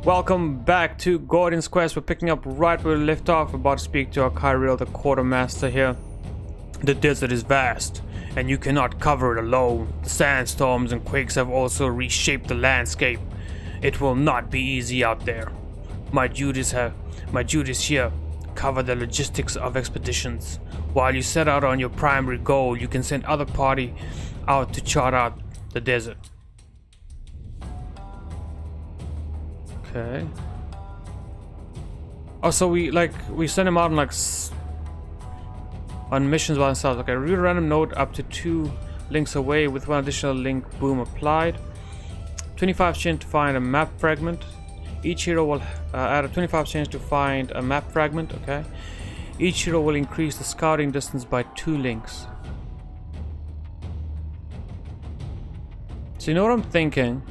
Welcome back to Gordian's Quest. We're picking up right where we left off. We're about to speak to our Kyriel, the quartermaster here. The desert is vast, and you cannot cover it alone. The sandstorms and quakes have also reshaped the landscape. It will not be easy out there. My duties here cover the logistics of expeditions. While you set out on your primary goal, you can send other party out to chart out the desert. Okay. Oh, so we send him out on missions by themselves. Okay, read a random node up to 2 links away with 1 additional link. Boom, applied. 25 chance to find a map fragment. Each hero will add a 25 chance to find a map fragment. Okay. Each hero will increase the scouting distance by 2 links. So you know what I'm thinking?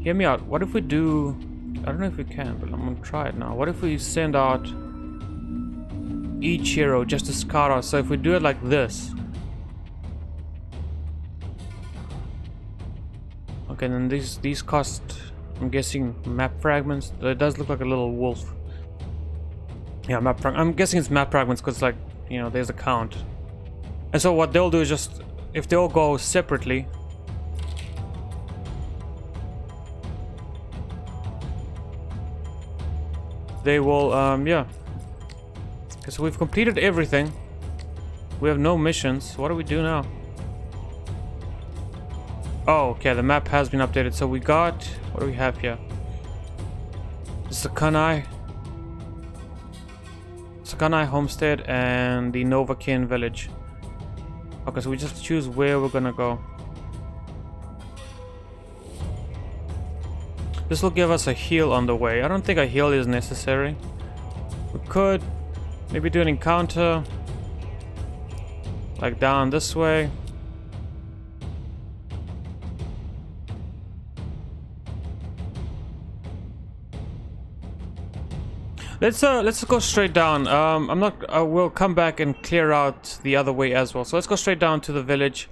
Hear me out. What if we do... I don't know if we can, but I'm gonna try it now. What if we send out each hero just to scout out? So if we do it like this. Okay, then these cost, I'm guessing, map fragments. It does look like a little wolf. Yeah, I'm guessing it's map fragments because, like, you know, there's a count. And so what they'll do is just, if they all go separately, they will, yeah. Okay, so we've completed everything. We have no missions. What do we do now? Oh, okay, the map has been updated. So we got, what do we have here? Sakanai Homestead and the Novakin Village. Okay, so we just choose where we're gonna go. This will give us a heal on the way. I don't think a heal is necessary. We could maybe do an encounter like down this way. Let's go straight down. We'll come back and clear out the other way as well. So let's go straight down to the village.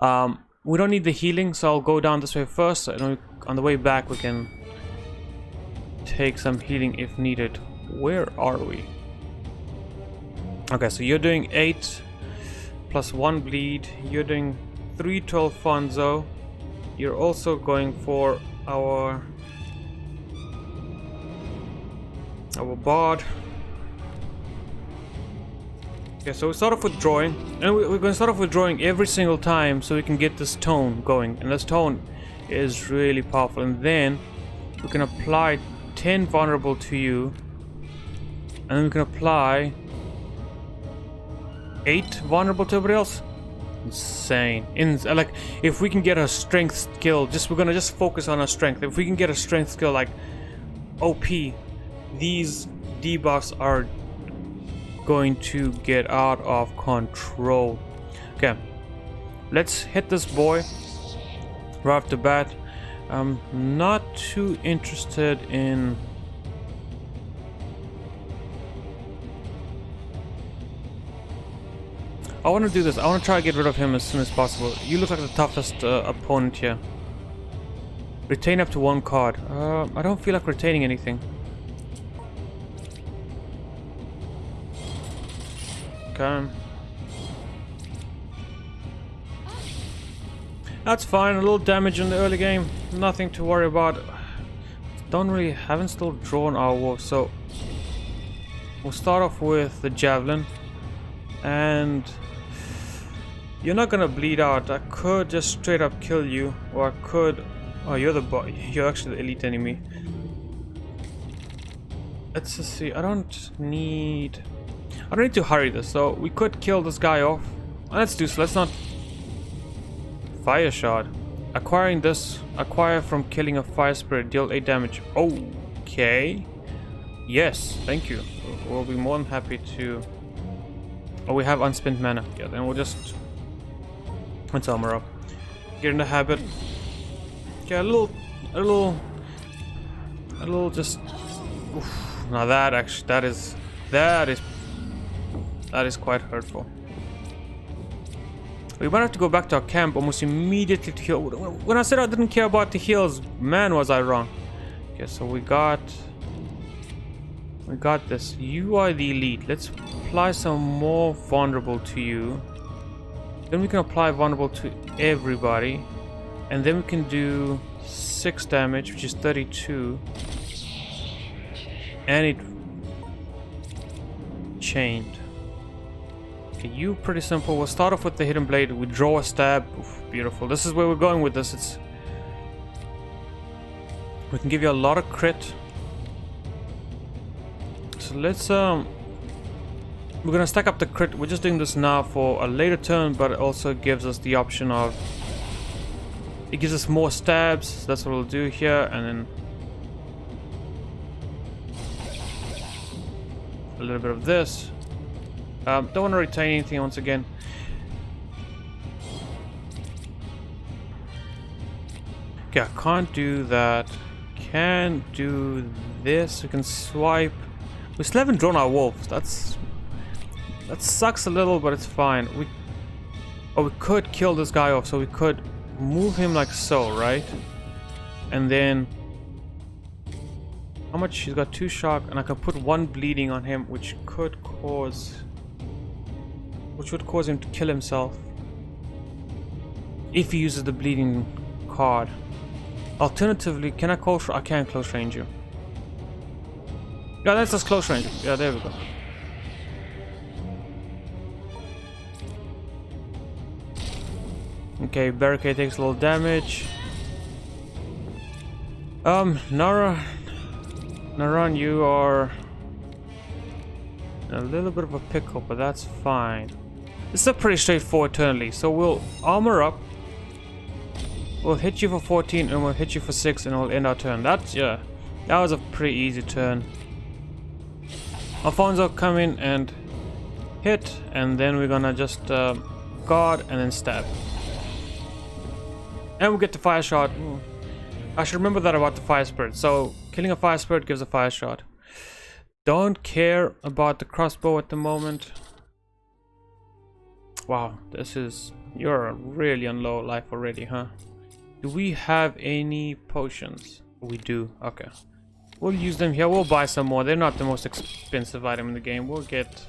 We don't need the healing, so I'll go down this way first. And on the way back, we can take some healing if needed. Where are we? Okay, so you're doing 8 plus 1 bleed. You're doing 312 Fonzo. You're also going for our bard. Okay, so we start off with drawing, and we're going to start off with drawing every single time so we can get this tone going, and this tone is really powerful. And then we can apply 10 vulnerable to you, and then we can apply 8 vulnerable to everybody else. Insane. Like, if we can get a strength skill, we're gonna just focus on our strength. If we can get a strength skill like OP, these debuffs are going to get out of control. Okay, let's hit this boy right off the bat. I'm not too interested in... I want to do this. I want to try to get rid of him as soon as possible. You look like the toughest opponent here. Retain up to 1 card. I don't feel like retaining anything. Okay. That's fine. A little damage in the early game. Nothing to worry about. Haven't still drawn our wolf, so we'll start off with the javelin. And you're not gonna bleed out. I could just straight up kill you, or I could... Oh, you're you're actually the elite enemy. Let's just see. I don't need to hurry this, so we could kill this guy off. Let's do so. Let's not... Fire shot. Acquiring this. Acquire from killing a fire spirit. Deal 8 damage. Okay. Yes, thank you. We'll be more than happy to... Oh, we have unspent mana. Yeah, then we'll just... Let's armor up. Get in the habit. Okay, a little just... Oof. Now that actually, that is quite hurtful. We might have to go back to our camp almost immediately to heal. When I said I didn't care about the heals, man, was I wrong. Okay, so we got this. You are the elite. Let's apply some more vulnerable to you. Then we can apply vulnerable to everybody. And then we can do 6 damage, which is 32. And it chained. Okay, you pretty simple. We'll start off with the hidden blade. We draw a stab. Oof, beautiful. This is where we're going with this. We can give you a lot of crit. So let's we're gonna stack up the crit. We're just doing this now for a later turn, but it also gives us the option of, it gives us more stabs. So that's what we'll do here, and then a little bit of this. Don't want to retain anything once again. Okay, I can't do that. Can do this. We can swipe. We still haven't drawn our wolves. That sucks a little, but it's fine. We could kill this guy off, so we could move him like so, right? And then how much? He's got 2 shock, and I can put 1 bleeding on him, which would cause him to kill himself if he uses the bleeding card. Alternatively, can I close? I can close range you. Yeah, that's just close range. Yeah, there we go. Okay, barricade takes a little damage. Naran, you are in a little bit of a pickle, but that's fine. This is a pretty straightforward turn, so we'll armor up. We'll hit you for 14 and we'll hit you for 6 and we'll end our turn. That was a pretty easy turn. Alfonso come in and hit, and then we're gonna just guard and then stab. And we'll get the fire shot. Ooh. I should remember that about the fire spirit. So killing a fire spirit gives a fire shot. Don't care about the crossbow at the moment. Wow, you're really on low life already, huh? Do we have any potions? We do. Okay. We'll use them here. We'll buy some more. They're not the most expensive item in the game. We'll get...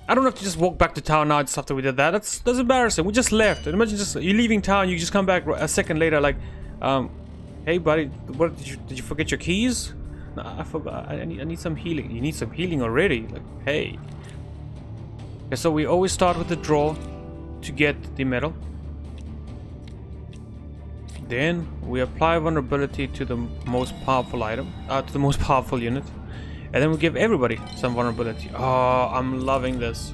I don't have to just walk back to town now just after we did that. That's embarrassing. We just left. Imagine you're leaving town, you just come back a second later like, hey buddy, what did you forget your keys? No, I forgot. I need some healing. You need some healing already. Like, hey. Okay, so we always start with the draw to get the medal. Then we apply vulnerability to the most powerful item, to the most powerful unit. And then we give everybody some vulnerability. Oh, I'm loving this.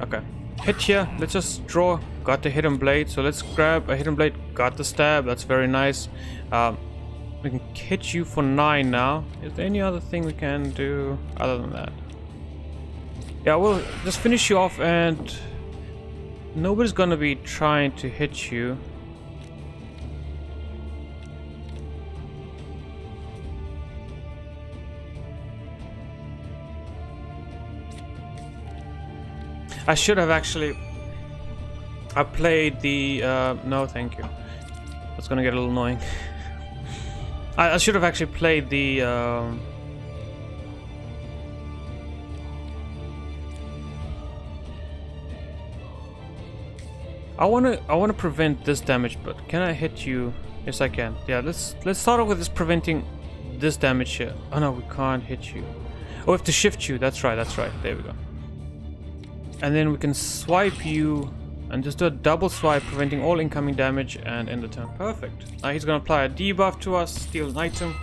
Okay. Hit here. Let's just draw. Got the hidden blade. So let's grab a hidden blade. Got the stab. That's very nice. We can hit you for 9 now. Is there any other thing we can do other than that? Yeah, we'll just finish you off, and nobody's gonna be trying to hit you. I should have actually... I played the... no, thank you. That's gonna get a little annoying. I should have actually played the... I wanna prevent this damage, but can I hit you? Yes, I can. Yeah, let's start off with this preventing this damage here. Oh no, we can't hit you. Oh, we have to shift you. That's right. There we go. And then we can swipe you and just do a double swipe, preventing all incoming damage and end the turn. Perfect. Now he's gonna apply a debuff to us, steal an item.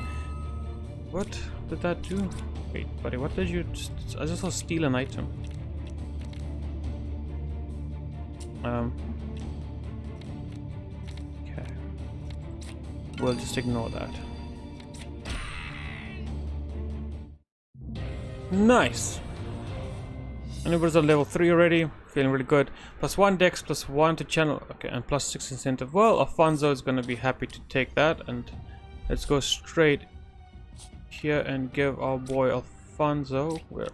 What did that do? Wait, buddy, what did you... I just saw steal an item. Okay. We'll just ignore that. Nice. Anybody's on level 3 already. Feeling really good. +1 dex, +1 to channel. Okay, and +6 incentive. Well, Alfonso is gonna be happy to take that, and let's go straight here and give our boy Alfonso. Where?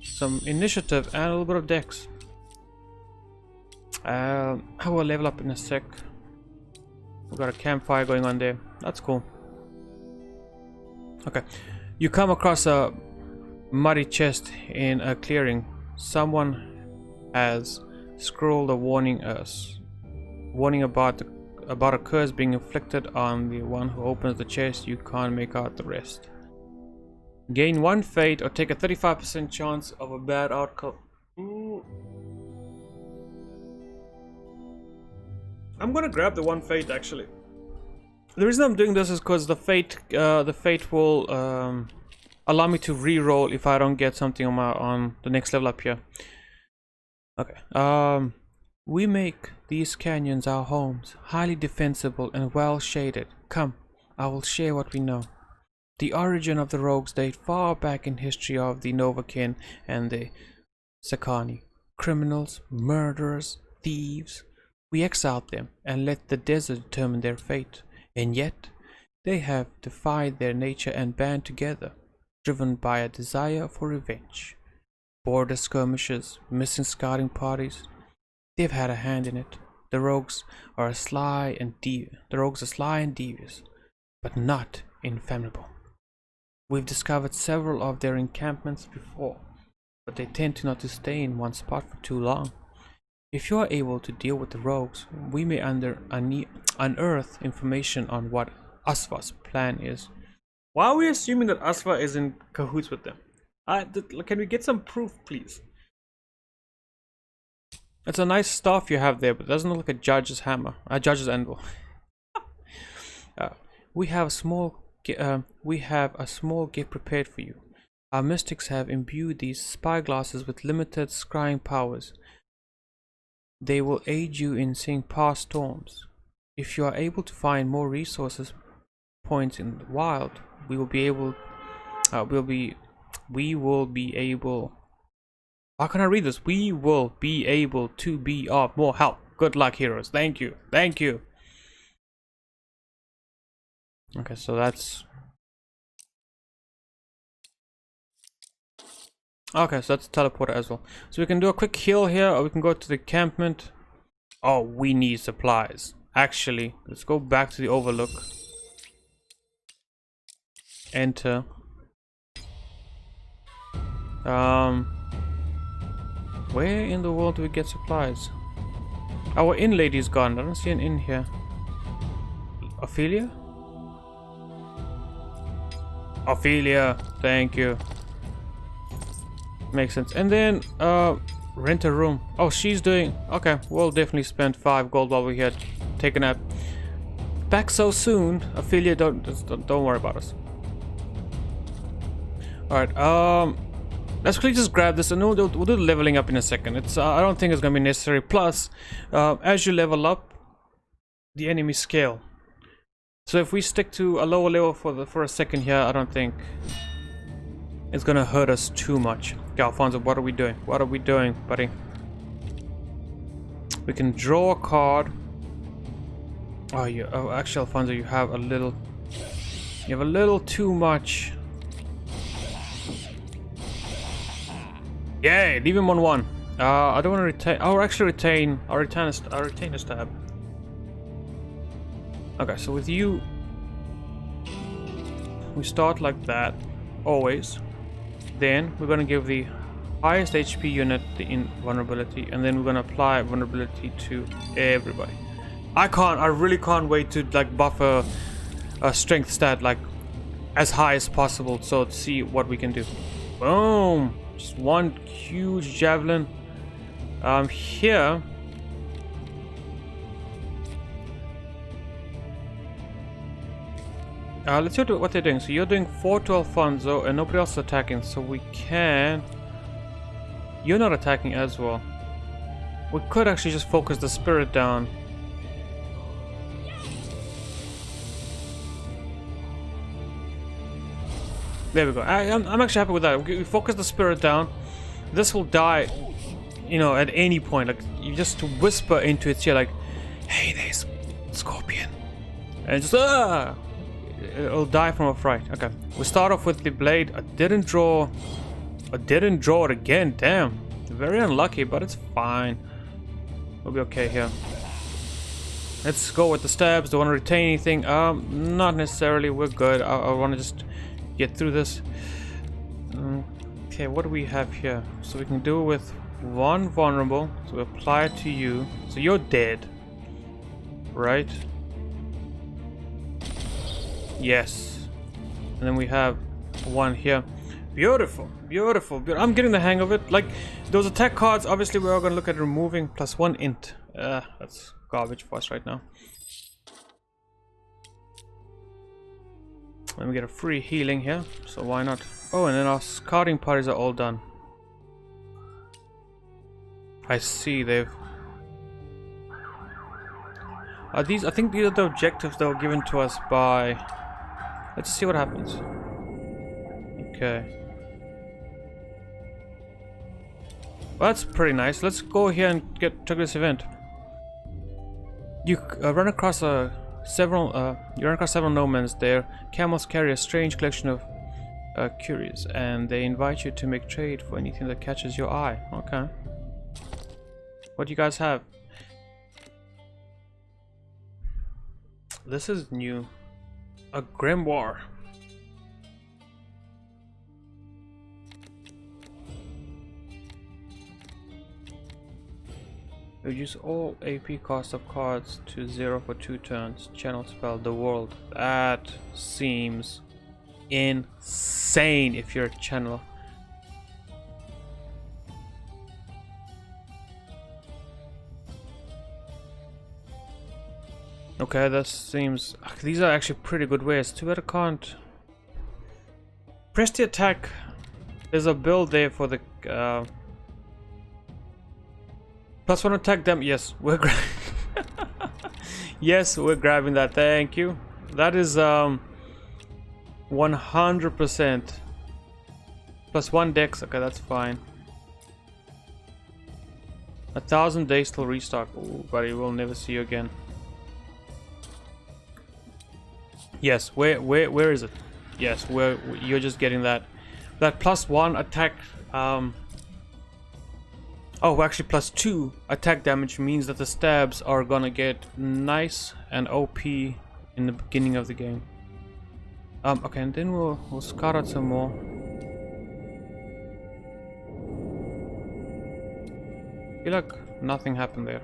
some initiative and a little bit of dex. I will level up in a sec. We got a campfire going on there. That's cool. Okay, you come across a muddy chest in a clearing. Someone has scrawled a warning about a curse being inflicted on the one who opens the chest. You can't make out the rest. Gain 1 fate or take a 35% chance of a bad outcome. Ooh. I'm gonna grab the 1 fate actually. The reason I'm doing this is because the fate will allow me to re-roll if I don't get something on the next level up here. Okay. We make these canyons our homes, highly defensible and well shaded. Come, I will share what we know. The origin of the rogues date far back in history of the Novakin and the Sakani. Criminals, murderers, thieves. We exiled them and let the desert determine their fate. And yet, they have defied their nature and band together, driven by a desire for revenge. Border skirmishes, missing scouting parties. They've had a hand in it. The rogues are sly and devious, but not inflammable. We've discovered several of their encampments before, but they tend to not to stay in one spot for too long. If you are able to deal with the rogues, we may unearth information on what Asva's plan is. Why are we assuming that Asva is in cahoots with them? Can we get some proof, please? It's a nice staff you have there, but it doesn't look like a judge's hammer, a judge's anvil. We have a small gift prepared for you. Our mystics have imbued these spyglasses with limited scrying powers. They will aid you in seeing past storms. If you are able to find more resources points in the wild, we will be able. How can I read this? We will be able to be of more help. Good luck, heroes. Thank you. Thank you. Okay, so that's. Okay, so that's a teleporter as well. So we can do a quick heal here, or we can go to the encampment. Oh, we need supplies. Actually, let's go back to the overlook. Enter. Where in the world do we get supplies? Our inn lady's gone. I don't see an inn here. Ophelia? Ophelia, thank you. Makes sense. And then rent a room. Oh, she's doing okay. We'll definitely spend 5 gold while we're here. Take a nap. Back so soon. Ophelia, don't worry about us. Alright, let's quickly just grab this and we'll do the leveling up in a second. It's I don't think it's gonna be necessary. Plus, as you level up, the enemy scale. So if we stick to a lower level for a second here, I don't think it's gonna hurt us too much. Okay, Alfonso, what are we doing? What are we doing, buddy? We can draw a card. Oh, actually, Alfonso, you have a little too much. Yay, leave him on 1. I don't want to retain. I'll actually retain. I'll retain a stab. Okay, so with you, we start like that, always. Then we're gonna give the highest HP unit the invulnerability, and then we're gonna apply vulnerability to everybody. I really can't wait to like buff a strength stat like as high as possible, so to see what we can do. Boom! Just one huge javelin. Here. Let's see what they're doing. So you're doing 4 to Alfonso and nobody else is attacking, so we can... You're not attacking as well. We could actually just focus the spirit down. There we go. I'm actually happy with that. We focus the spirit down. This will die, you know, at any point. Like, you just whisper into its ear like, hey, there's Scorpion. And just, it'll die from a fright. Okay, we start off with the blade. I didn't draw I didn't draw it again, damn. Very unlucky, but it's fine. We'll be okay here. Let's go with the stabs. Do I want to retain anything? Not necessarily. We're good. I want to just get through this. Okay, what do we have here? So we can do it with one vulnerable. So we apply it to you. So you're dead. Right? Yes. And then we have one here. Beautiful, beautiful, beautiful. I'm getting the hang of it. Like, those attack cards, obviously we are going to look at removing +1 int. That's garbage for us right now. Let me get a free healing here, so why not? Oh, and then our scouting parties are all done. I see, they've... Are these... I think these are the objectives that were given to us by... Let's see what happens. Okay. Well, that's pretty nice. Let's go here and get to this event. You run across several nomads there. Camels carry a strange collection of curios, and they invite you to make trade for anything that catches your eye. Okay. What do you guys have? This is new. A grimoire. Reduce all AP cost of cards to 0 for 2 turns. Channel spell the world. That seems insane if you're a channeler. Okay, that seems... These are actually pretty good ways. Too bad I can't... Press the attack. There's a build there for the... +1 attack them. Yes, we're yes, we're grabbing that. Thank you. That is 100% +1 dex. Okay, that's fine. 1,000 days till restock. Ooh, buddy, we'll never see you again. Yes, where is it? Yes, you're just getting that +1 attack. Oh, actually +2 attack damage means that the stabs are gonna get nice and OP in the beginning of the game. Okay, and then we'll scout out some more. I feel like nothing happened there.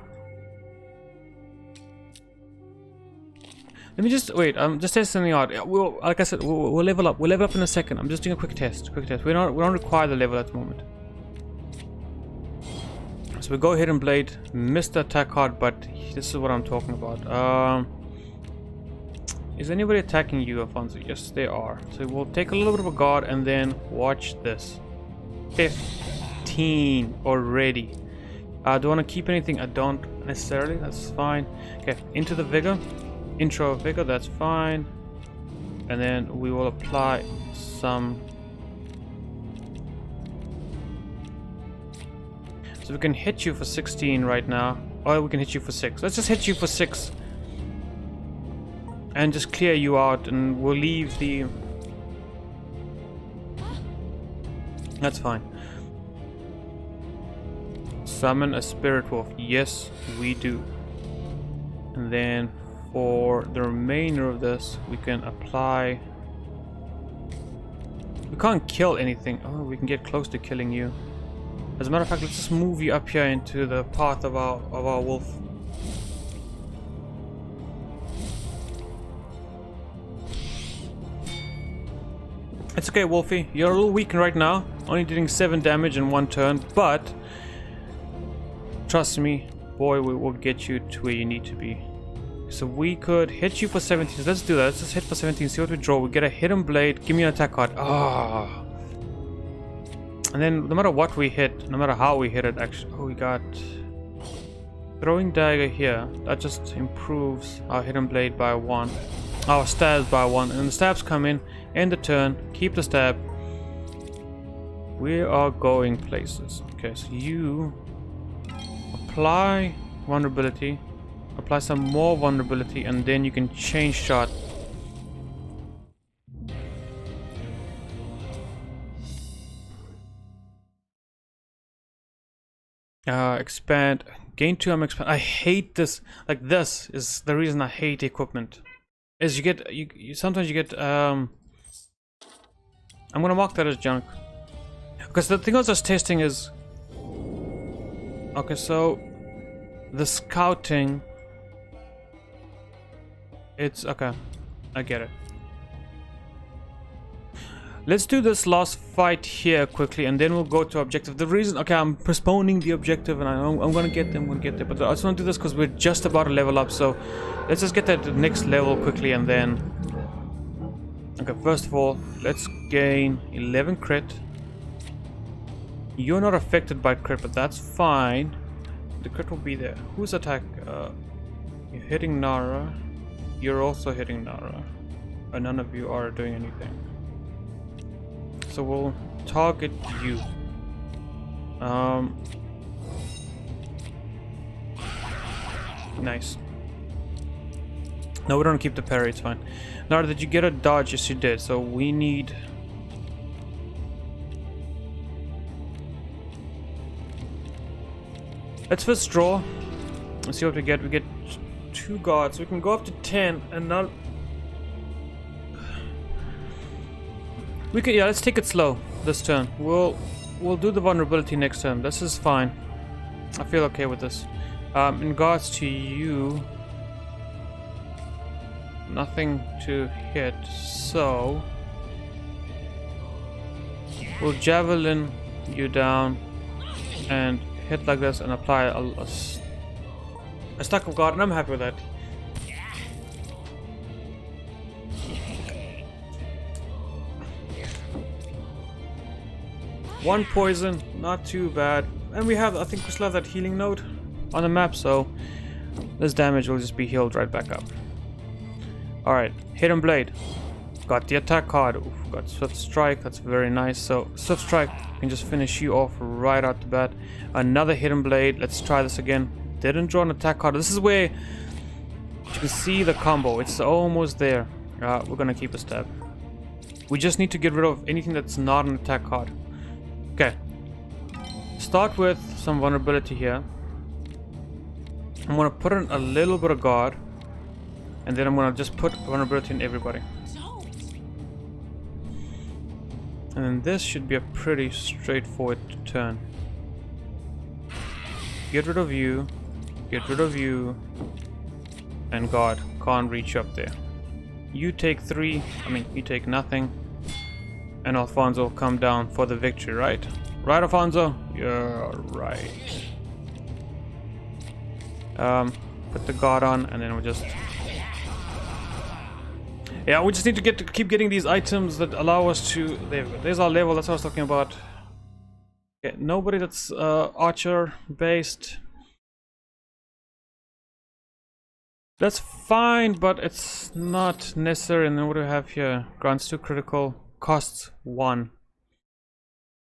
Let me just wait. Just test something out. We'll, like I said, we'll level up. We'll level up in a second. I'm just doing a quick test. We don't require the level at the moment. So we go hidden blade, missed the attack card, but this is what I'm talking about. Is anybody attacking you, Alfonso? Yes, they are. So we'll take a little bit of a guard and then watch this. 15 already. Do I want to keep anything? I don't necessarily. That's fine. Okay, into the vigor. Intro of vigor, that's fine. And then we will apply some. So we can hit you for 16 right now, or we can hit you for 6. Let's just hit you for 6 and just clear you out, and we'll leave the... That's fine. Summon a spirit wolf. Yes, we do. And then for the remainder of this, we can apply... We can't kill anything. Oh, we can get close to killing you. As a matter of fact, let's just move you up here into the path of our wolf. It's okay, Wolfie. You're a little weakened right now. Only doing 7 damage in 1 turn, but trust me, boy, we will get you to where you need to be. So we could hit you for 17. So let's do that. Let's just hit for 17. See what we draw. We get a hidden blade. Give me an attack card. Ah. And then no matter what we hit, no matter how we hit it, actually, oh, we got throwing dagger here. That just improves our hidden blade by 1, our stabs by 1, and the stabs come in, end the turn, keep the stab. We are going places. Okay, so you apply vulnerability, apply some more vulnerability, and then you can change shot. expand. Gain 2 armor expand. I hate this. Like, this is the reason I hate equipment. Is you get sometimes you get I'm gonna mark that as junk. Because the thing I was just testing is, okay, so the scouting, it's okay, I get it. Let's do this last fight here quickly, and then we'll go to objective. The reason, okay, I'm postponing the objective, and I'm gonna get them, but I just want to do this because we're just about to level up, so let's just get that next level quickly, and then, okay, first of all, let's gain 11 crit. You're not affected by crit, but that's fine. The crit will be there. Who's attack? You're hitting Nara. You're also hitting Nara. And none of you are doing anything. So we'll target you. Nice. No, we don't keep the parry, it's fine. Nara, did you get a dodge? Yes, you did. So we need... Let's first draw. Let's see what we get. We get 2 guards. We can go up to 10 and now... We can, yeah, let's take it slow this turn. We'll do the vulnerability next turn. This is fine. I feel okay with this. In regards to you, nothing to hit, so we'll javelin you down and hit like this and apply a stack of guard, and I'm happy with that. One poison, not too bad. And we have, I think we still have that healing node on the map, so this damage will just be healed right back up. Alright, Hidden Blade. Got the attack card. Oof, got Swift Strike, that's very nice. So Swift Strike can just finish you off right out the bat. Another Hidden Blade, let's try this again. Didn't draw an attack card. This is where you can see the combo. It's almost there. We're gonna keep a stab. We just need to get rid of anything that's not an attack card. Okay, start with some vulnerability here. I'm gonna put in a little bit of guard, and then I'm gonna just put vulnerability in everybody. And then this should be a pretty straightforward turn. Get rid of you, and guard can't reach up there. You take 3, you take nothing. And Alfonso come down for the victory, right? Right, Alfonso? You're right. Put the guard on, and then we'll just... Yeah, we just need to keep getting these items that allow us to... There's our level, that's what I was talking about. Okay, nobody that's archer-based. That's fine, but it's not necessary. And then what do we have here? Grants 2 critical. Costs 1.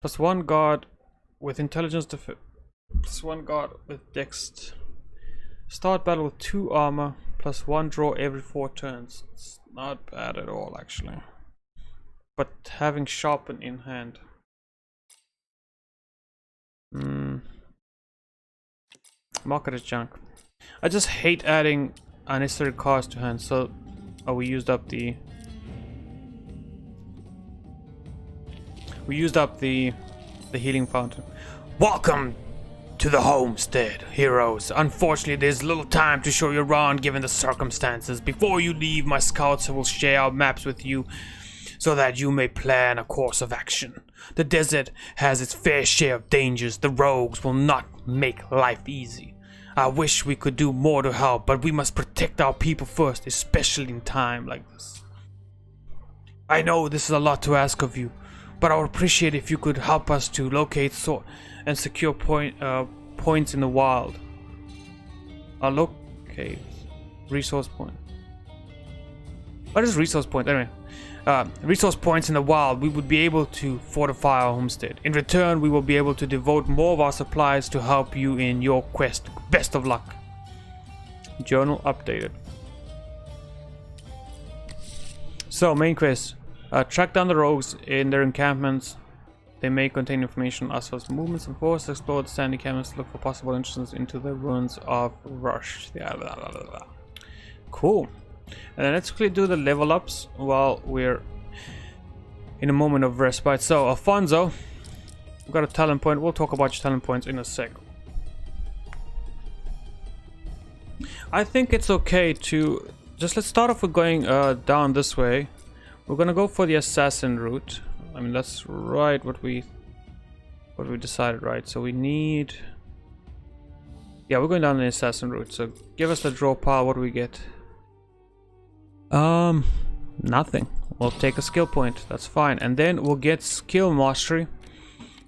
Plus 1 guard with intelligence plus 1 guard with dex. Start battle with 2 armor plus 1 draw every 4 turns. It's not bad at all, actually. But having sharpen in hand. Market is junk. I just hate adding unnecessary cards to hand. So, we used up the... We used up the healing fountain. Welcome to the homestead, heroes. Unfortunately, there's little time to show you around given the circumstances. Before you leave, my scouts will share our maps with you so that you may plan a course of action. The desert has its fair share of dangers. The rogues will not make life easy. I wish we could do more to help, but we must protect our people first, especially in time like this. I know this is a lot to ask of you, but I would appreciate if you could help us to locate and secure points in the wild. Locate resource point. What is resource point? Anyway, resource points in the wild. We would be able to fortify our homestead. In return, we will be able to devote more of our supplies to help you in your quest. Best of luck. Journal updated. So, main quest. Track down the rogues in their encampments They may contain information as well as movements and force. Explore the sandy caverns to look for possible entrances into the ruins of Rush. Yeah, blah, blah, blah, blah. Cool. And then let's quickly do the level ups while we're in a moment of respite. So, Alfonso, we've got a talent point. We'll talk about your talent points in a sec. I think it's okay to just let's start off with going down this way. We're gonna go for the assassin route. I mean, that's right what we decided, right? So we need, yeah, we're going down the assassin route. So give us the draw pile. What do we get? Nothing. We'll take a skill point. That's fine, and then we'll get skill mastery.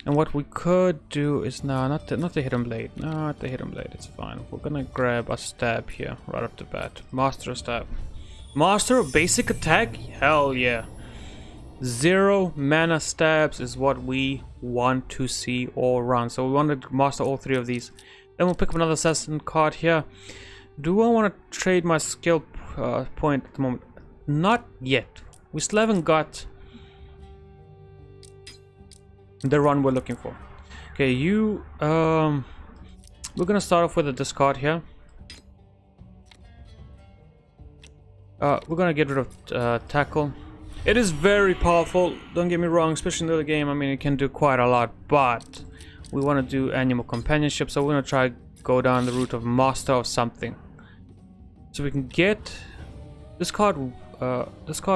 And what we could do is not the hidden blade. Not the hidden blade. It's fine. We're gonna grab a stab here right off the bat. Master stab. Master of basic attack. Hell yeah. 0 mana stabs is what we want to see all around. So we want to master all 3 of these. Then we'll pick up another assassin card here. Do I want to trade my skill point at the moment? Not yet. We still haven't got the run we're looking for. Okay, you we're gonna start off with a discard here. We're gonna get rid of tackle. It is very powerful, don't get me wrong, especially in the other game. I mean, it can do quite a lot, but we want to do animal companionship, so we're gonna try go down the route of master of something. So we can get discard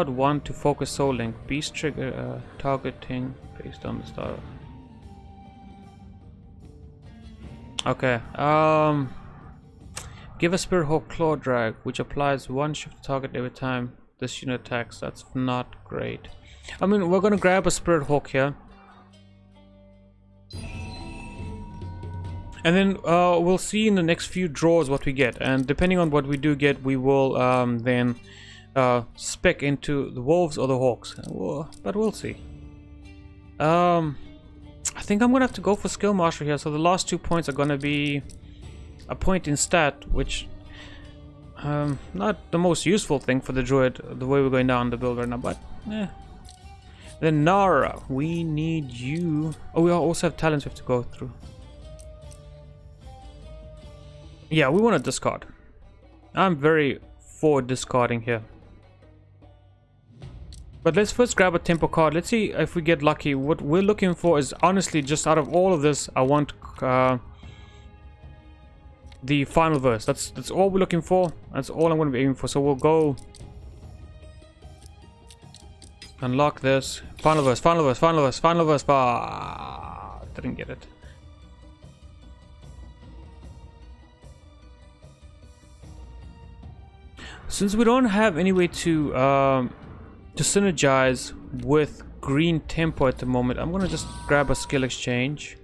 1 to focus soul link. Beast trigger targeting based on the start. Okay. Give a Spirit Hawk Claw Drag, which applies 1 shift target every time this unit attacks. That's not great. I mean, we're gonna grab a Spirit Hawk here, and then we'll see in the next few draws what we get. And depending on what we do get, we will then spec into the wolves or the hawks. But we'll see. I think I'm gonna have to go for skill mastery here. So the last 2 points are gonna be a point in stat, which not the most useful thing for the druid, the way we're going down the build right now, but Then Nara, we need you. Oh, we also have talents we have to go through. Yeah, we want to discard. I'm very for discarding here. But let's first grab a tempo card. Let's see if we get lucky. What we're looking for is, honestly, just out of all of this, I want the final verse. That's all we're looking for. That's all I'm going to be aiming for. So we'll go unlock this. Final verse, final verse, final verse, final verse. Ah, didn't get it. Since we don't have any way to synergize with green tempo at the moment, I'm gonna just grab a skill exchange,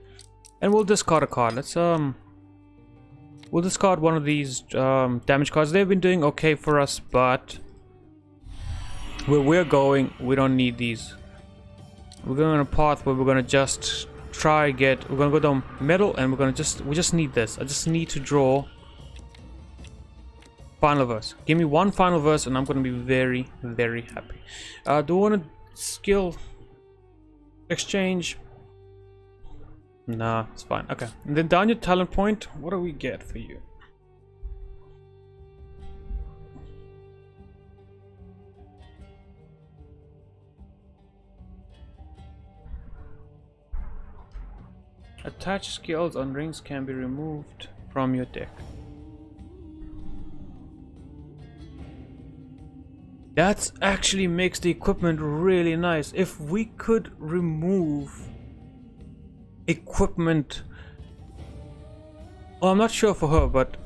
and we'll discard a card. Let's we'll discard one of these damage cards. They've been doing okay for us, but where we're going, we don't need these. We're going on a path where we're gonna just try get. We're gonna go down middle, and we just need this. I just need to draw final verse. Give me one final verse and I'm gonna be very, very happy. Do I want to skill exchange? Nah, it's fine. Okay. And then down your talent point, what do we get for you? Attached skills on rings can be removed from your deck. That actually makes the equipment really nice. If we could remove equipment, well, I'm not sure for her, but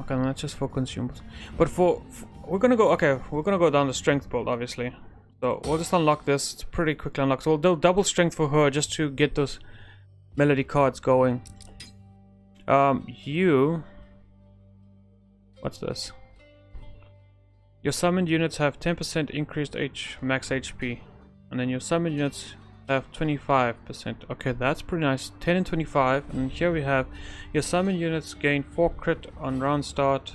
okay, not just for consumables, but for we're gonna go. Okay, we're gonna go down the strength build, obviously. So we'll just unlock this. It's pretty quickly unlocked. So we'll do double strength for her just to get those melody cards going. What's this? Your summoned units have 10% increased max HP, and then your summoned units have 25%. Okay, that's pretty nice. 10 and 25, and here we have your summoned units gain 4 crit on round start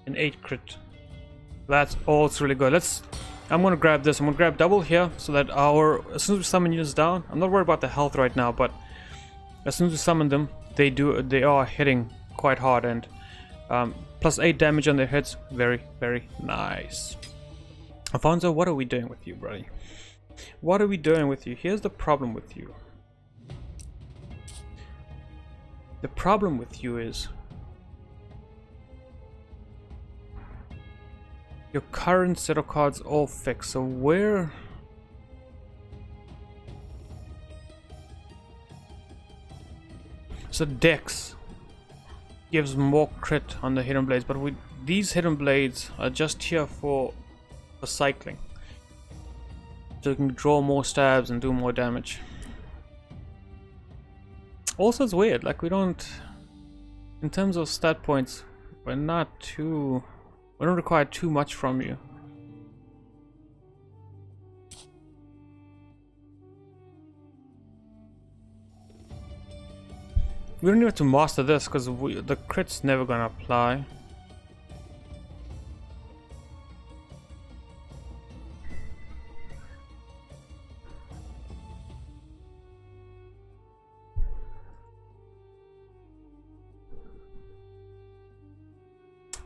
and 8 crit. That's also really good. Let's I'm gonna grab this. I'm gonna grab double here so that as soon as we summon units down, I'm not worried about the health right now, but as soon as we summon them, they are hitting quite hard, and plus 8 damage on their hits. Very, very nice. Alfonso, what are we doing with you, buddy? What are we doing with you? Here's the problem with you. The problem with you is your current set of cards all fixed. So where? So Dex gives more crit on the hidden blades, but these hidden blades are just here for cycling, so you can draw more stabs and do more damage. Also, it's weird, like we don't, in terms of stat points, we don't require too much from you. We don't even have to master this because the crit's never gonna apply.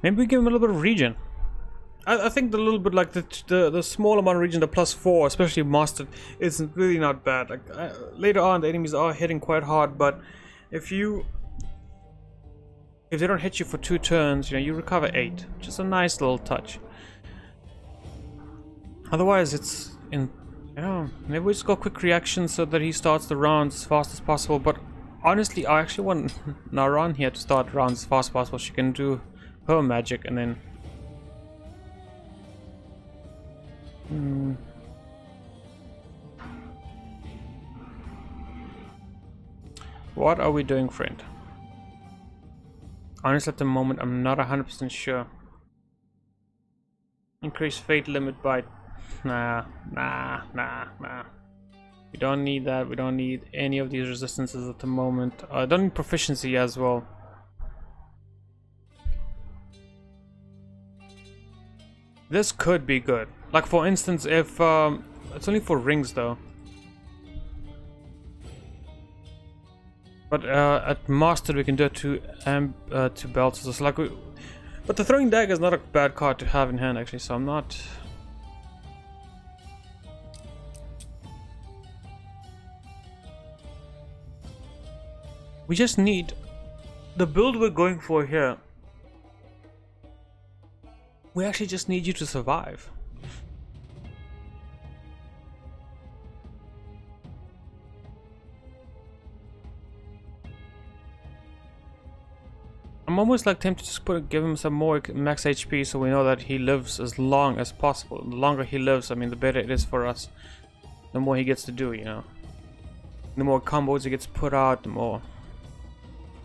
Maybe we give him a little bit of regen. I think the little bit, like the small amount of regen, the +4, especially mastered, is really not bad. Like later on, the enemies are hitting quite hard, but if they don't hit you for 2 turns, you recover 8. Just a nice little touch. Otherwise, it's maybe we just go quick reaction so that he starts the rounds as fast as possible. But honestly, I actually want Naran here to start rounds as fast as possible. She can do her magic and then what are we doing, friend? Honestly, at the moment, I'm not 100% sure. Increase fate limit by... Nah. We don't need that. We don't need any of these resistances at the moment. I don't need proficiency as well. This could be good. Like, for instance, if... it's only for rings, though. But at mastered we can do it to belts. So it's like but the throwing dagger is not a bad card to have in hand, actually. So I'm not. We just need the build we're going for here. We actually just need you to survive. I'm almost like tempted to just give him some more max HP so we know that he lives as long as possible. The longer he lives, I mean, the better it is for us. The more he gets to do, The more combos he gets put out, the more.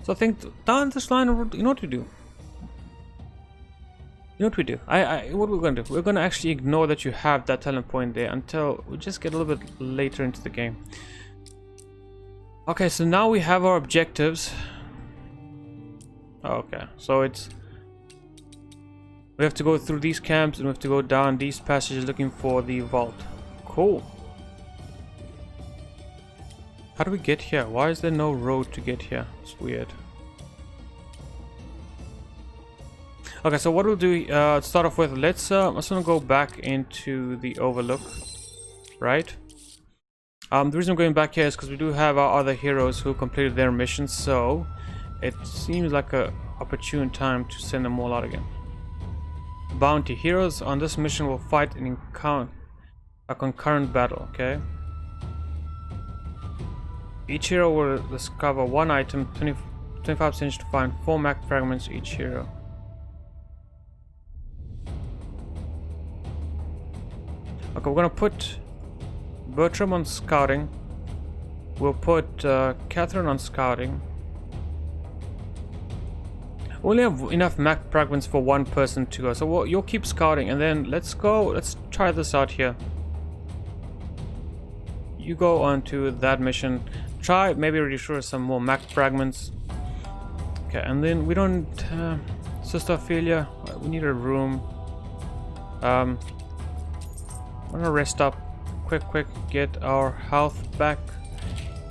So I think down this line, you know what we do? You know what we do? What we're going to do? We're going to actually ignore that you have that talent point there until we just get a little bit later into the game. Okay, so now we have our objectives. Okay, so we have to go through these camps and we have to go down these passages looking for the vault. Cool. How do we get here? Why is there no road to get here? It's weird. Okay, so what we'll do to start off with, let's I'm just gonna go back into the overlook, right? The reason I'm going back here is because we do have our other heroes who completed their mission, so it seems like a opportune time to send them all out again. Bounty. Heroes on this mission will fight and encounter a concurrent battle, okay? Each hero will discover one item, 25% to find 4 map fragments each hero. Okay, we're gonna put Bertram on scouting. We'll put Catherine on scouting. We only have enough map fragments for one person to go, so you'll keep scouting, and then let's try this out here. You go on to that mission, try maybe reassure some more map fragments. Okay, and then we don't Sister Ophelia, we need a room. I'm gonna rest up. Quick, get our health back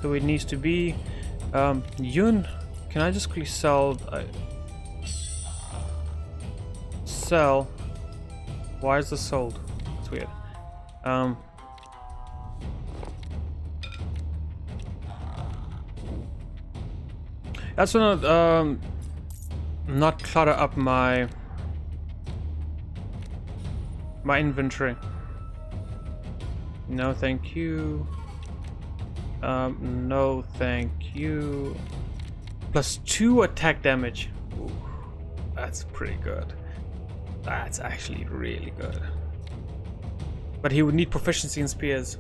to where it needs to be. Yun, can I just quickly sell? Sell. Why is this sold? It's weird. That's gonna not clutter up my inventory. No, thank you. No, thank you. +2 attack damage. Ooh, that's pretty good. That's actually really good. But he would need proficiency in spears.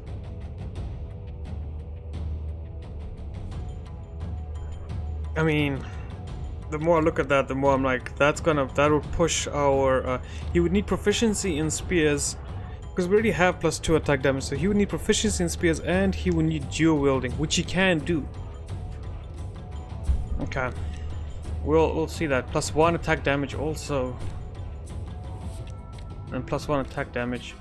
I mean, the more I look at that, the more I'm like, that'll push our. He would need proficiency in spears, because we already have +2 attack damage. So he would need proficiency in spears, and he would need dual wielding, which he can do. Okay, we'll see that. +1 attack damage also, and +1 attack damage.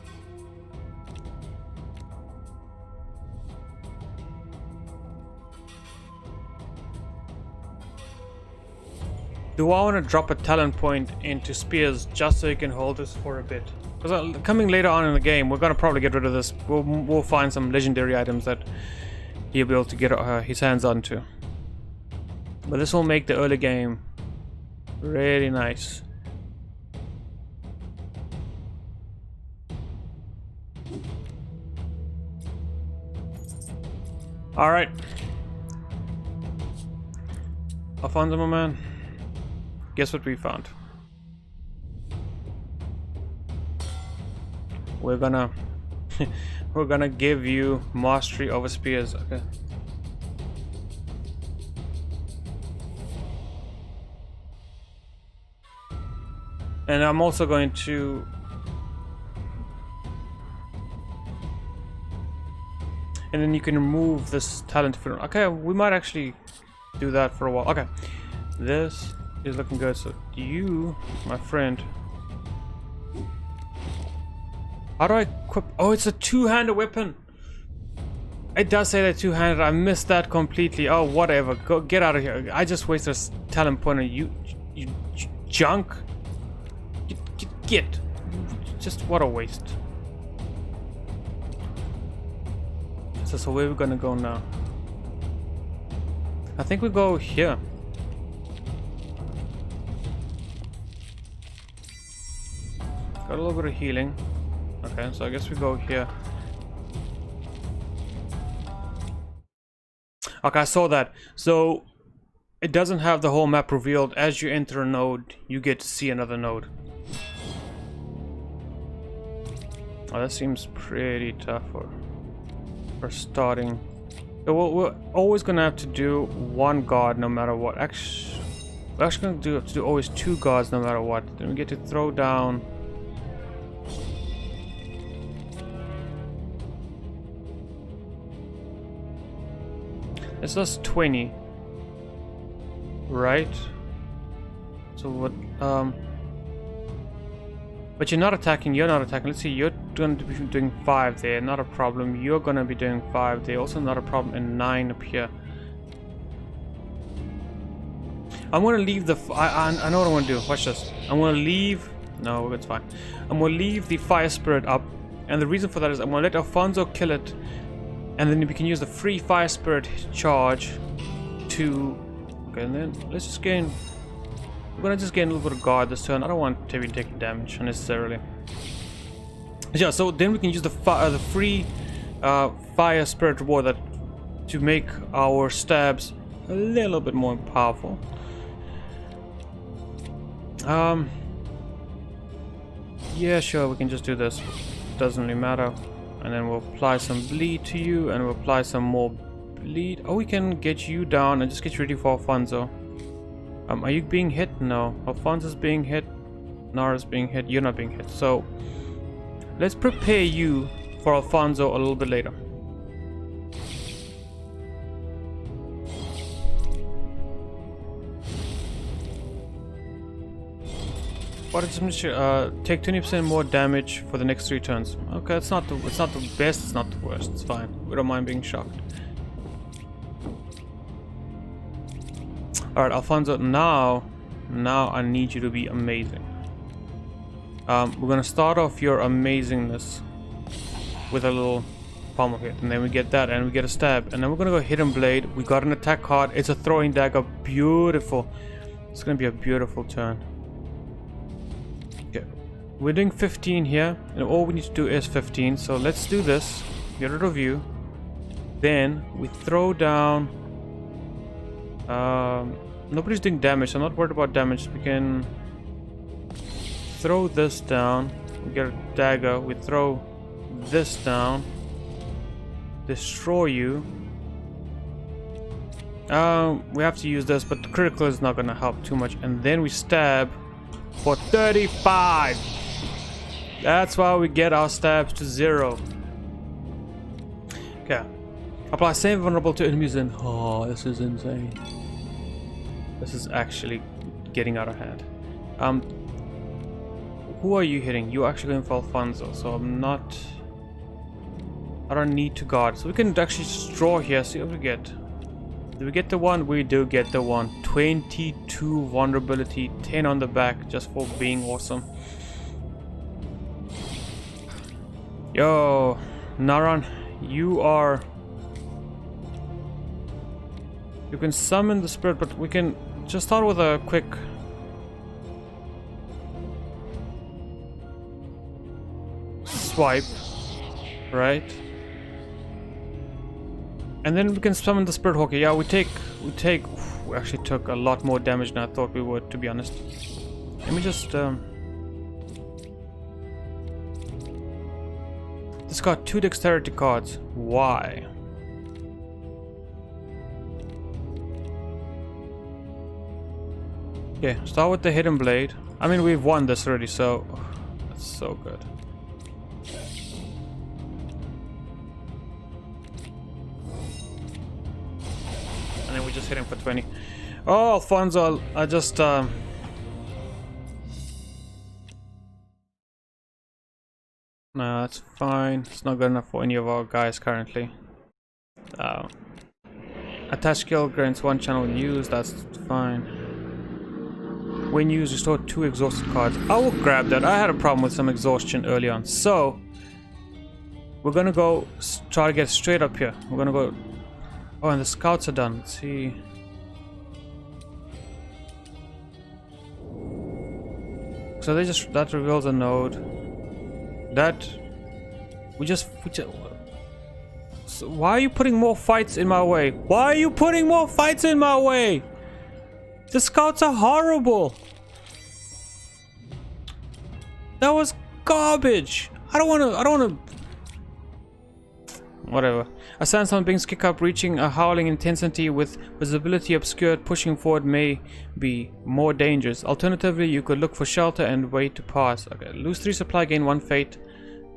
Do I want to drop a talent point into spears just so you can hold this for a bit? Because coming later on in the game, we're gonna probably get rid of this. We'll find some legendary items that he'll be able to get his hands onto. But this will make the early game really nice. All right, Alfonso, my man. Guess what we found? We're gonna we're gonna give you mastery over spears. Okay. And I'm also going to and then you can remove this talent if you don't. Okay, we might actually do that for a while. Okay. This is looking good. So you, my friend, how do I equip? Oh, it's a two-handed weapon. It does say that two-handed. I missed that completely. Oh, whatever. Go get out of here. I just wasted a talent point on you junk. Get. Just what a waste. So where are we gonna go now? I think we go here. Got a little bit of healing. Okay, so I guess we go here. Okay, I saw that. So it doesn't have the whole map revealed. As you enter a node, you get to see another node. Oh, that seems pretty tough for starting. So we're always gonna have to do one guard no matter what. Actually, we're actually gonna have to do always 2 guards no matter what. Then we get to throw down. It's just 20, right? So what? But you're not attacking. You're not attacking. Let's see. You're going to be doing 5 there. Not a problem. You're going to be doing 5 there. Also not a problem. And 9 up here. I'm going to leave the. I know what I want to do. Watch this. I'm going to leave. No, it's fine. I'm going to leave the fire spirit up, and the reason for that is I'm going to let Alfonso kill it. And then we can use the free fire spirit charge to. Okay, and then let's just gain. We're gonna just gain a little bit of guard this turn. I don't want to be taking damage unnecessarily. Yeah, so then we can use the free fire spirit reward that to make our stabs a little bit more powerful. Yeah, sure, we can just do this. Doesn't really matter. And then we'll apply some bleed to you, and we'll apply some more bleed. Oh, we can get you down and just get ready for Alfonso. Are you being hit? No. Alfonso's being hit. Nara's being hit. You're not being hit. So, let's prepare you for Alfonso a little bit later. What is take 20% more damage for the next 3 turns. Okay, it's not the best, it's not the worst. It's fine. We don't mind being shocked. All right, Alfonso. Now I need you to be amazing. We're gonna start off your amazingness with a little palm of hit, and then we get that, and we get a stab, and then we're gonna go hidden blade. We got an attack card. It's a throwing dagger. Beautiful. It's gonna be a beautiful turn. Okay, we're doing 15 here, and all we need to do is 15. So let's do this. Get rid of you. Then we throw down. Nobody's doing damage, so I'm not worried about damage. We can throw this down. We get a dagger. We throw this down. Destroy you. We have to use this, but the critical is not gonna help too much. And then we stab for 35. That's why we get our stabs to 0. Okay. Apply same vulnerable to enemies and oh, this is insane. This is actually getting out of hand. Who are you hitting? You're actually going for Alfonso, so I don't need to guard. So we can actually just draw here, see what we get. Do we get the one? We do get the one. 22 vulnerability, 10 on the back, just for being awesome. Yo, Naran, you can summon the spirit, but we can just start with a quick swipe, right? And then we can summon the spirit hawker. Yeah, we actually took a lot more damage than I thought we would, to be honest. Let me just discard 2 dexterity cards. Why? Okay, start with the hidden blade. I mean, we've won this already, so that's so good. And then we just hit him for 20. Oh, Alfonso, I just no, that's fine. It's not good enough for any of our guys currently. Attach skill grants 1 channel when used. That's fine. When used, restore 2 exhausted cards. I will grab that. I had a problem with some exhaustion early on. So, we're gonna go try to get straight up here. We're gonna go... Oh, and the scouts are done. Let's see. So they just... That reveals a node. That... We just so why are you putting more fights in my way? Why are you putting more fights in my way? The scouts are horrible. That was garbage. I don't wanna. Whatever. A sandstorm beings kick up, reaching a howling intensity with visibility obscured. Pushing forward may be more dangerous. Alternatively, you could look for shelter and wait to pass. Okay. Lose 3 supply, gain 1 fate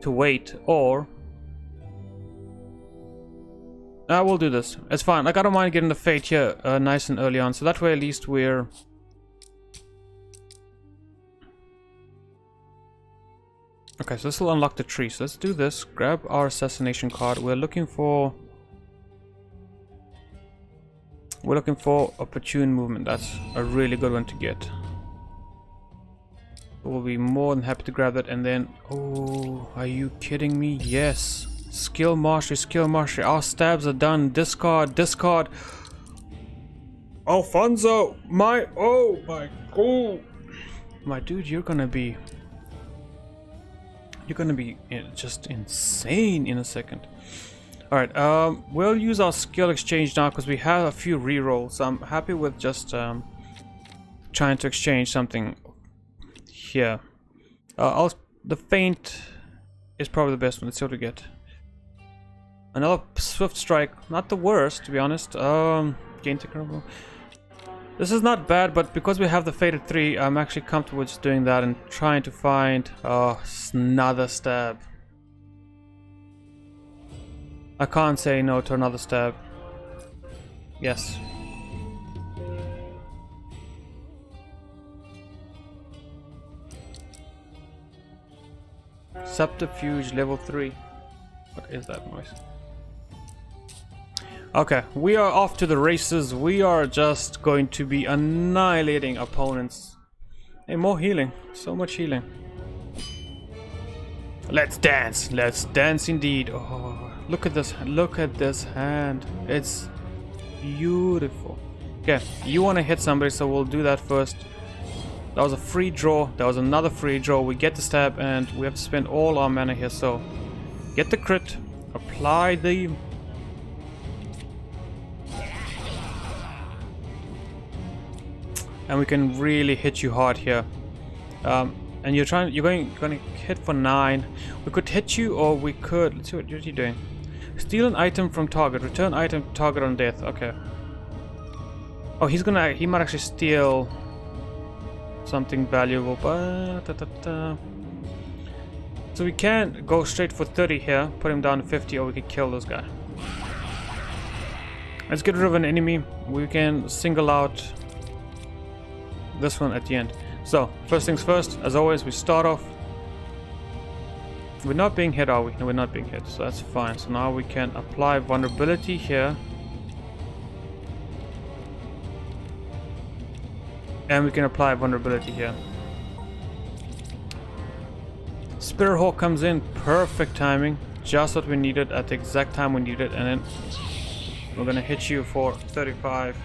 to wait, or I will do this. It's fine. Like, I don't mind getting the fate here nice and early on, so that way at least we're... Okay, so this will unlock the tree. So let's do this. Grab our assassination card. We're looking for opportune movement. That's a really good one to get. We'll be more than happy to grab that. And then, oh, are you kidding me? Yes. Skill mastery, skill mastery. Our stabs are done. Discard, discard. Alfonso, oh my god, my dude, you're gonna be just insane in a second. All right, we'll use our skill exchange now because we have a few rerolls. I'm happy with just trying to exchange something here. The feint is probably the best one. Let's see what we get. Another swift strike, not the worst to be honest. Gain technical. This is not bad, but because we have the fated 3, I'm actually comfortable with just doing that and trying to find another stab. I can't say no to another stab. Yes. Subterfuge level 3. What is that noise? Okay, we are off to the races. We are just going to be annihilating opponents. Hey, more healing. So much healing. Let's dance. Let's dance indeed. Oh, look at this. Look at this hand. It's beautiful. Okay, you want to hit somebody, so we'll do that first. That was a free draw. That was another free draw. We get the stab, and we have to spend all our mana here. So, get the crit. Apply the... and we can really hit you hard here. And you're going to hit for 9. We could hit you, or we could... let's see what you're doing. Steal an item from target. Return item to target on death. Okay. Oh, he might actually steal something valuable, but so we can go straight for 30 here, put him down to 50, or we could kill this guy. Let's get rid of an enemy. We can single out this one at the end. So first things first, as always, we start off. We're not being hit, are we? No, we're not being hit, so that's fine. So now we can apply vulnerability here. And we can apply vulnerability here. Spirit Hawk comes in, perfect timing. Just what we needed at the exact time we needed. And then we're gonna hit you for 35.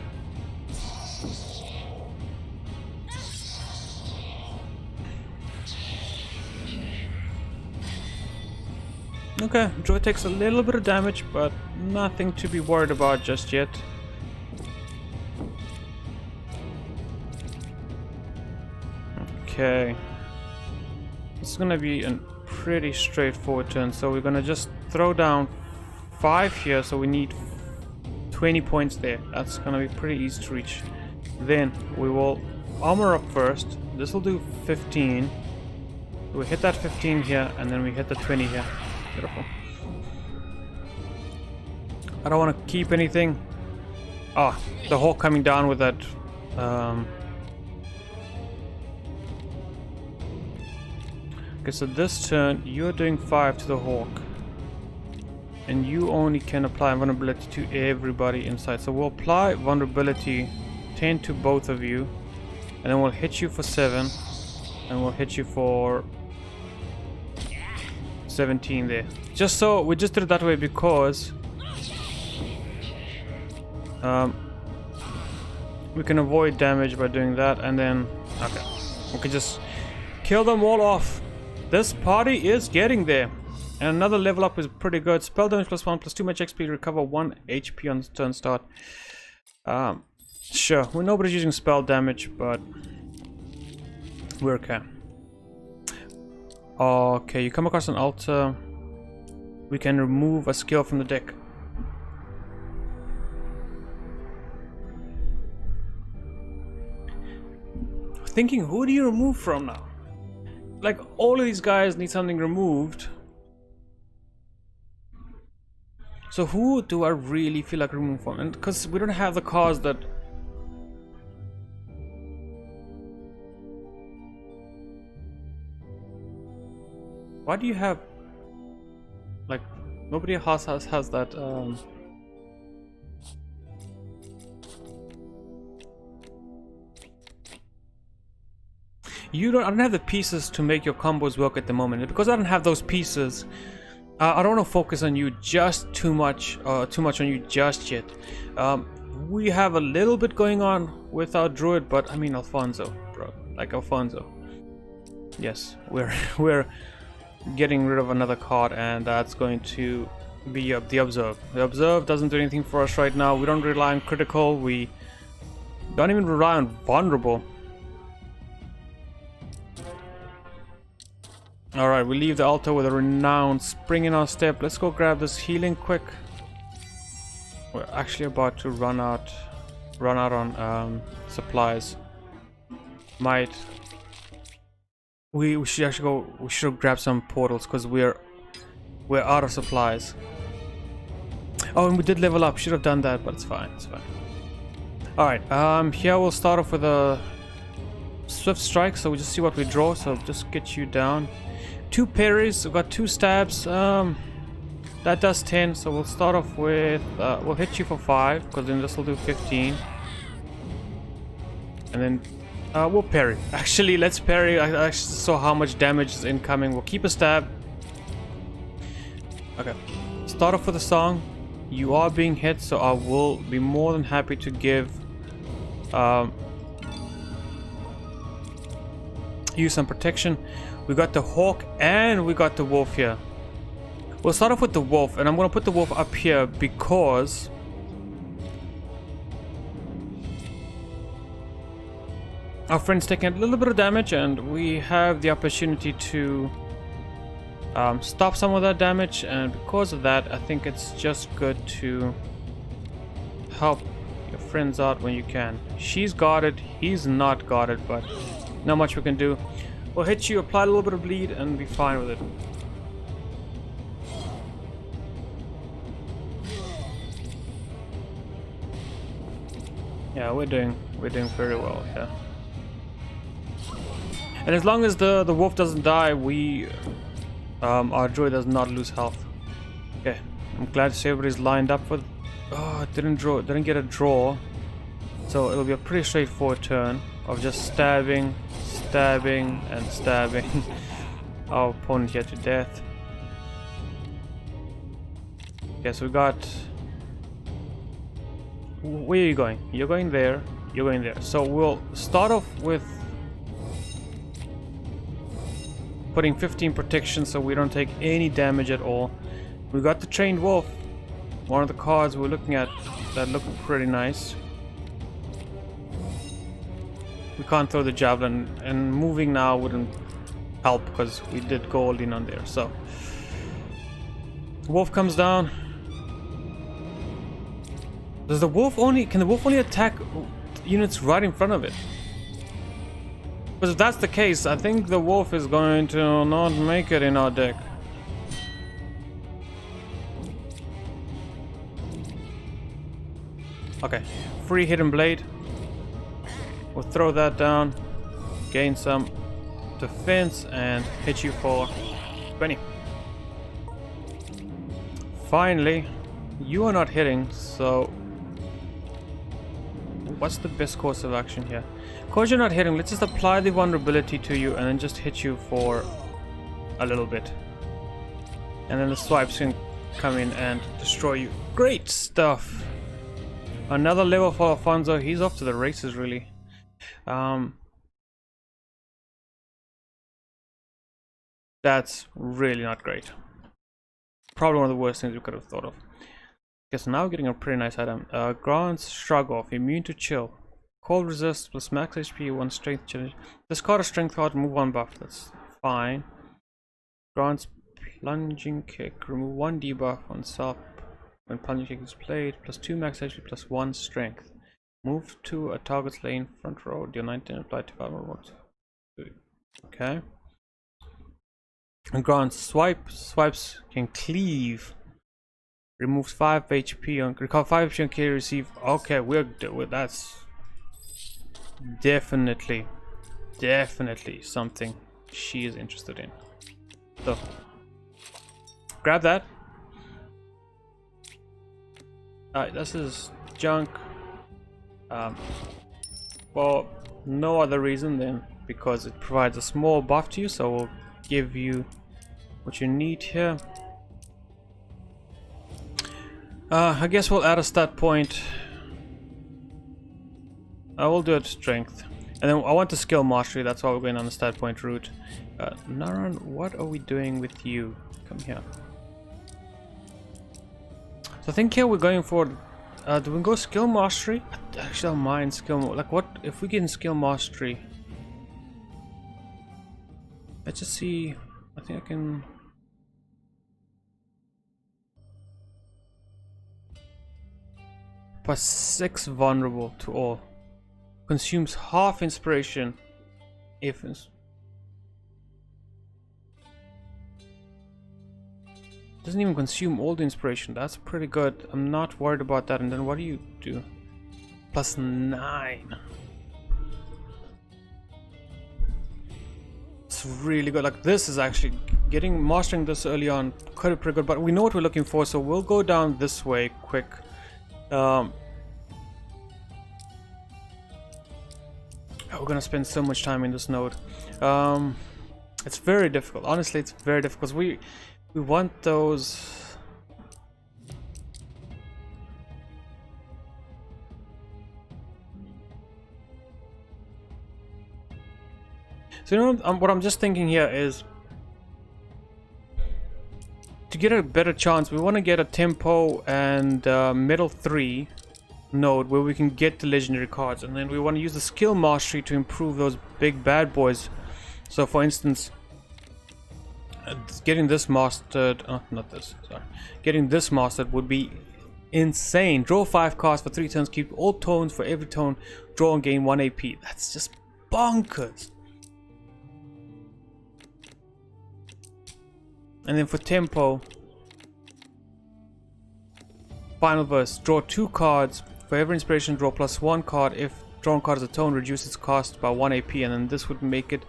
Okay, Joy takes a little bit of damage, but nothing to be worried about just yet. Okay, it's gonna be a pretty straightforward turn, so we're gonna just throw down 5 here, so we need 20 points there. That's gonna be pretty easy to reach. Then we will armor up first. This will do 15. We hit that 15 here, and then we hit the 20 here. Beautiful. I don't want to keep anything. Ah, the hawk coming down with that. Okay, so this turn you're doing 5 to the hawk, and you only can apply vulnerability to everybody inside. So we'll apply vulnerability 10 to both of you, and then we'll hit you for 7, and we'll hit you for 17 there. Just so we just did it that way because we can avoid damage by doing that, and then okay, we can just kill them all off. This party is getting there. And another level up is pretty good. Spell damage +1 +2 much XP, recover 1 HP on turn start. Sure, well, nobody's using spell damage, but we're okay. Okay, you come across an altar. We can remove a skill from the deck. Thinking, who do you remove from now? Like, all of these guys need something removed. So who do I really feel like removing from? And because we don't have the cards that... Why do you have... like, nobody else has that... I don't have the pieces to make your combos work at the moment. Because I don't have those pieces, I don't want to focus on you just too much on you just yet. We have a little bit going on with our druid, but I mean Alfonso, bro, like Alfonso. Yes, we're getting rid of another card, and that's going to be the Observe. The Observe doesn't do anything for us right now. We don't rely on critical. We don't even rely on vulnerable. Alright, we leave the altar with a renowned spring in our step. Let's go grab this healing quick. We're actually about to run out on supplies. We should actually go. We should grab some portals because we're out of supplies. Oh, and we did level up. Should have done that, but it's fine. It's fine. All right. Here we'll start off with a swift strike, so we just see what we draw. So just get you down. 2 parries. We've got 2 stabs. That does 10. So we'll start off with we'll hit you for 5, because then this will do 15. And then we'll parry. Actually, let's parry. I actually saw how much damage is incoming. We'll keep a stab. Okay. Start off with a song. You are being hit, so I will be more than happy to give you some protection. We got the hawk and we got the wolf here. We'll start off with the wolf, and I'm gonna put the wolf up here because our friend's taking a little bit of damage, and we have the opportunity to stop some of that damage. And because of that, I think it's just good to help your friends out when you can. She's guarded, he's not guarded, but not much we can do. We'll hit you, apply a little bit of bleed, and be fine with it. Yeah, we're doing very well here. And as long as the wolf doesn't die, we our druid does not lose health. Okay, I'm glad to see everybody's lined up with. Oh, didn't get a draw. So it'll be a pretty straightforward turn of just stabbing, and stabbing our opponent here to death. Okay, so we got. Where are you going? You're going there. You're going there. So we'll start off with putting 15 protection, so we don't take any damage at all. We got the trained wolf. One of the cards we're looking at that look pretty nice. We can't throw the javelin, and moving now wouldn't help because we did Gordian on there. So wolf comes down. Does the wolf only? Can the wolf only attack units right in front of it? Because if that's the case, I think the wolf is going to not make it in our deck. Okay, free hidden blade. We'll throw that down, gain some defense, and hit you for 20. Finally, you are not hitting, so what's the best course of action here? Because you're not hitting, let's just apply the vulnerability to you and then just hit you for a little bit. And then the swipes can come in and destroy you. Great stuff! Another level for Alfonso. He's off to the races, really. That's really not great. Probably one of the worst things we could have thought of. Okay, so now we're getting a pretty nice item. Grants Shrug Off, immune to chill. Cold resist plus max HP, 1 strength challenge. Discard a strength card, remove 1 buff. That's fine. Grants Plunging Kick, remove 1 debuff on self when Plunging Kick is played, plus 2 max HP plus 1 strength. Move to a target's lane, front row, deal 19, apply to 5 more. Okay. And grants swipes can cleave. Removes 5 HP on recover 5 HP on carry receive. Okay, that's definitely something she is interested in. So grab that. Alright, this is junk. For no other reason than because it provides a small buff to you, so we'll give you what you need here. I guess we'll add a stat point. I will do it strength. And then I want the skill mastery, that's why we're going on the stat point route. Naran, what are we doing with you? Come here. So I think here we're going for... do we go skill mastery? I actually don't mind skill... Like what if we get in skill mastery? Let's just see... I think I can... Plus 6 vulnerable to all. Consumes half inspiration if doesn't even consume all the inspiration. That's pretty good. I'm not worried about that. And then what do you do? Plus 9. That's really good. Like, this is actually mastering this early on quite pretty good, but we know what we're looking for, so we'll go down this way quick. We're gonna spend so much time in this node. It's very difficult. Honestly, it's very difficult. We want those. So you know what I'm just thinking here is, to get a better chance, we want to get a tempo and middle 3 node where we can get the legendary cards, and then we want to use the skill mastery to improve those big bad boys. So for instance, getting this mastered, getting this mastered would be insane. Draw 5 cards for 3 turns, keep all tones for every tone, draw and gain 1 AP. That's just bonkers. And then for tempo, final verse, draw 2 cards. For every inspiration, draw +1 card. If drawn card is a tone, reduce its cost by 1 AP. And then this would make it,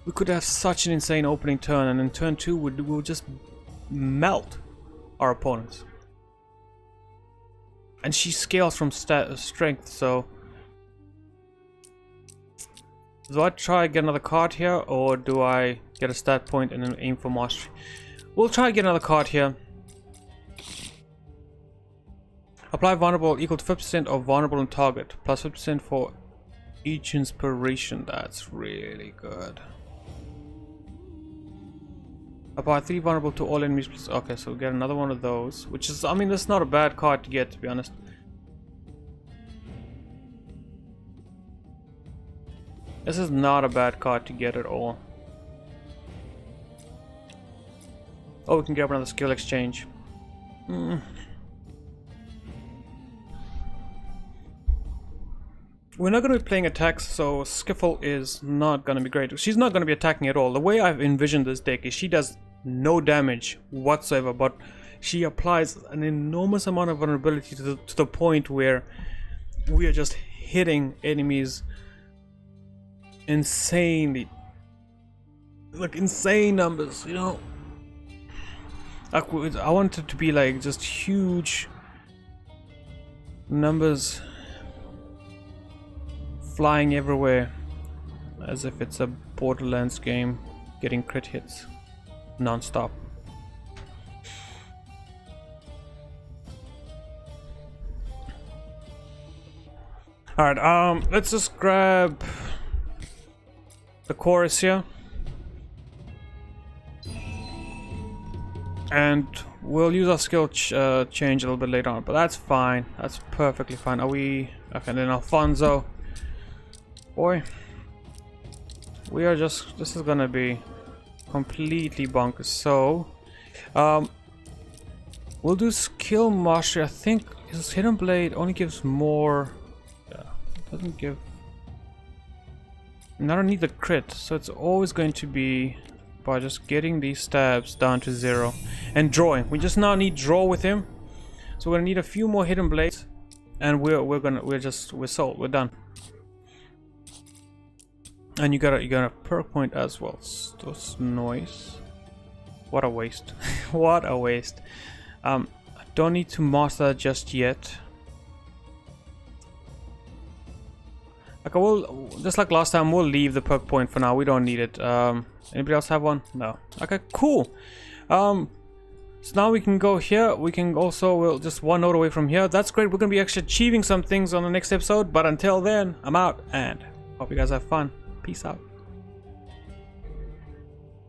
we could have such an insane opening turn, and in turn 2 we would just melt our opponents. And she scales from strength, so do I try get another card here, or do I get a stat point and then aim for mastery? We'll try get another card here. Apply vulnerable equal to 50% of vulnerable on target, plus 50% for each inspiration. That's really good. Apply 3 vulnerable to all enemies. Plus, okay, so we get another one of those, which is, I mean, that's not a bad card to get, to be honest. This is not a bad card to get at all. Oh, we can grab another skill exchange. We're not going to be playing attacks, so Skiffle is not going to be great. She's not going to be attacking at all. The way I've envisioned this deck is she does no damage whatsoever, but she applies an enormous amount of vulnerability to the point where we are just hitting enemies insanely, like insane numbers, you know. I want it to be like just huge numbers flying everywhere, as if it's a Borderlands game, getting crit hits non-stop. Alright, let's just grab the chorus here, and we'll use our skill change a little bit later on, but that's fine. That's perfectly fine. Are we okay? Then Alfonso, boy, we are just, this is gonna be completely bonkers. So we'll do skill mastery. I think his hidden blade only gives more, yeah, doesn't give, and I don't need the crit, so it's always going to be by just getting these stabs down to 0 and drawing. We just now need draw with him, so we're gonna need a few more hidden blades, and we're sold. We're done. And you got a perk point as well. That's nice. What a waste. What a waste. I don't need to master that just yet. Okay, we'll, just like last time, we'll leave the perk point for now. We don't need it. Anybody else have one? No. Okay, cool. So now we can go here. We can also, we'll just one node away from here. That's great. We're gonna be actually achieving some things on the next episode. But until then, I'm out and hope you guys have fun. Peace out.